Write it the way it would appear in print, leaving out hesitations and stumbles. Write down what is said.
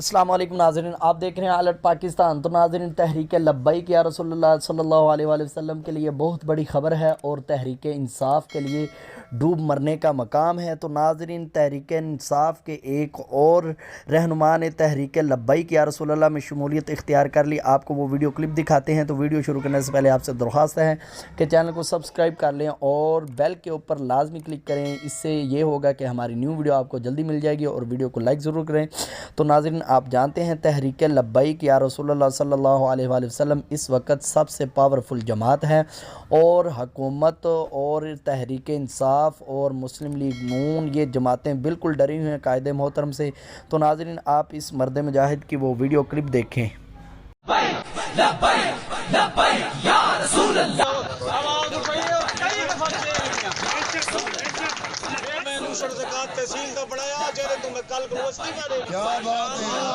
अस्सलाम वालेकुम नाज़रीन, आप देख रहे हैं अलर्ट पाकिस्तान। तो नाज़रीन, तहरीक लब्बैक या रसूलुल्लाह सल्लल्लाहु अलैहि वसल्लम के लिए बहुत बड़ी ख़बर है और तहरीक इंसाफ के लिए डूब मरने का मकाम है। तो नाज़रीन, तहरीक इंसाफ के एक और रहनुमा ने तहरीक लब्बैक या रसूलुल्लाह में शमूलियत इख्तियार कर ली। आपको वो वीडियो क्लिप दिखाते हैं। तो वीडियो शुरू करने से पहले आपसे दरख्वास्त है कि चैनल को सब्सक्राइब कर लें और बेल के ऊपर लाजमी क्लिक करें। इससे ये होगा कि हमारी न्यू वीडियो आपको जल्दी मिल जाएगी और वीडियो को लाइक ज़रूर करें। तो नाज़रीन, आप जानते हैं तहरीक लब्बैक या रसूलुल्लाह सल्लल्लाहु अलैहि वसल्लम इस वक्त सबसे पावरफुल जमात है और हुकूमत और तहरीक इंसाफ और मुस्लिम लीग नून ये जमातें बिल्कुल डरी हुई हैं कायदे मोहतरम से। तो नाज़रीन, आप इस मर्द मुजाहिद की वो वीडियो क्लिप देखें। तहसील का बनाया, तुम्हें कल को क्या बात है।